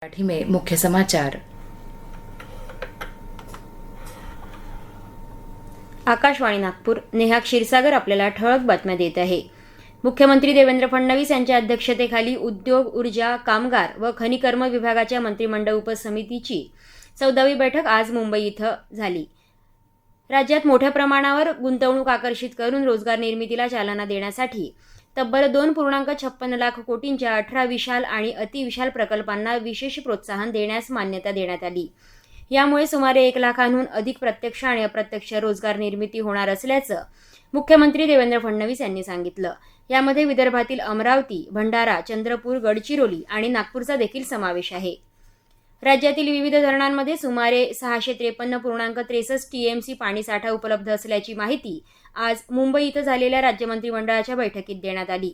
मराठी में मुख्य समाचार। आकाशवाणी नागपूर, नेहा क्षीरसागर आपल्याला ठळक बातम्या देत आहे। मुख्यमंत्री देवेंद्र फडणवीस यांच्या अध्यक्षतेखाली उद्योग, ऊर्जा, कामगार व खनिकर्म विभागाच्या मंत्रिमंडळ उपसमितीची 14वी बैठक आज मुंबई इथं झाली। राज्यात मोठ्या प्रमाणावर गुंतवणूक आकर्षित करून रोजगार निर्मितीला चालना देण्यासाठी तब्बल 2.56 लाख कोटींच्या 18 विशाल आणि अतिविशाल प्रकल्पांना विशेष प्रोत्साहन देण्यास मान्यता देण्यात आली। यामुळे सुमारे 1 लाखांहून अधिक प्रत्यक्ष आणि अप्रत्यक्ष रोजगार निर्मिती होणार असल्याचं मुख्यमंत्री देवेंद्र फडणवीस यांनी सांगितलं। यामध्ये विदर्भातील अमरावती, भंडारा, चंद्रपूर, गडचिरोली आणि नागपूरचा देखील समावेश आहे। राज्यातील विविध धरणांमध्ये सुमारे 653.63 टीएमसी पाणीसाठा उपलब्ध असल्याची माहिती आज मुंबई इथं झालेल्या राज्य मंत्रिमंडळाच्या बैठकीत देण्यात आली।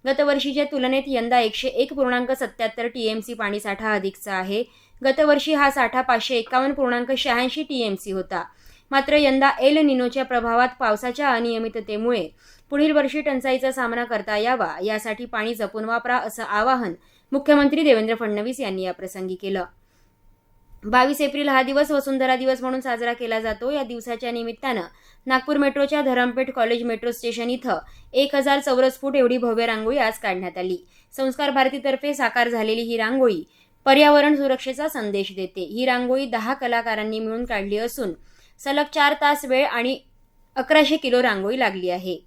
गतवर्षीच्या तुलनेत यंदा 101.77 टीएमसी पाणीसाठा अधिकचा आहे। गतवर्षी हा साठा 551.86 टीएमसी होता। मात्र यंदा एल निनोच्या प्रभावात पावसाच्या अनियमिततेमुळे पुढील वर्षी टंचाईचा सामना करता यावा यासाठी पाणी जपून वापरा असं आवाहन मुख्यमंत्री देवेंद्र फडणवीस यांनी याप्रसंगी केलं। 22 एप्रिल हा दिवस वसुंधरा दिवस म्हणून साजरा केला जातो। या दिवसाच्या निमित्तानं नागपूर मेट्रोच्या धरमपेठ कॉलेज मेट्रो स्टेशन इथं 1000 चौरस फूट एवढी भव्य रांगोळी आज काढण्यात आली। संस्कार भारतीतर्फे साकार झालेली ही रांगोळी पर्यावरण सुरक्षेचा संदेश देते। ही रांगोळी 10 कलाकारांनी मिळून काढली असून सलग 4 तास वेळ आणि 1100 किलो रांगोळी लागली आहे।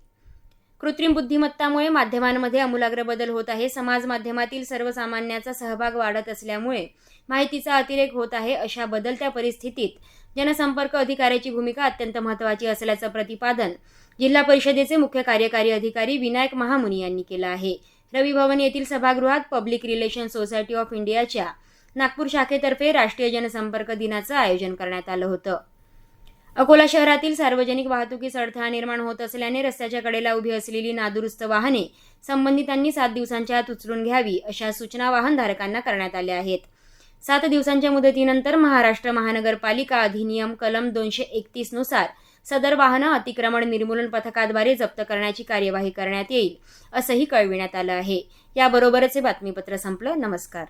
कृत्रिम बुद्धिमत्तामुळे माध्यमांमध्ये आमूलाग्र बदल होत आहे। समाज माध्यमातील सर्वसामान्याचा सहभाग वाढत असल्यामुळे माहितीचा अतिरेक होत आहे। अशा बदलत्या परिस्थितीत जनसंपर्क अधिकाऱ्याची भूमिका अत्यंत महत्त्वाची असल्याचं प्रतिपादन जिल्हा परिषदेचे मुख्य कार्यकारी अधिकारी विनायक महामुनी यांनी केलं आहे। रवी भवन येथील सभागृहात पब्लिक रिलेशन सोसायटी ऑफ इंडियाच्या नागपूर शाखेतर्फे राष्ट्रीय जनसंपर्क दिनाचं आयोजन करण्यात आलं होतं। अकोला शहरातील सार्वजनिक वाहतुकीस अडथळा निर्माण होत असल्याने रस्त्याच्या कडेला उभी असलेली नादुरुस्त वाहने संबंधितांनी 7 दिवसांच्या आत उचलून घ्यावी अशा सूचना वाहनधारकांना करण्यात आल्या आहेत। 7 दिवसांच्या मुदतीनंतर महाराष्ट्र महानगरपालिका अधिनियम कलम 231 नुसार सदर वाहनं अतिक्रमण निर्मूलन पथकाद्वारे जप्त करण्याची कार्यवाही करण्यात येईल असंही कळविण्यात आलं आहे। याबरोबरच हे बातमीपत्र संपलं। नमस्कार।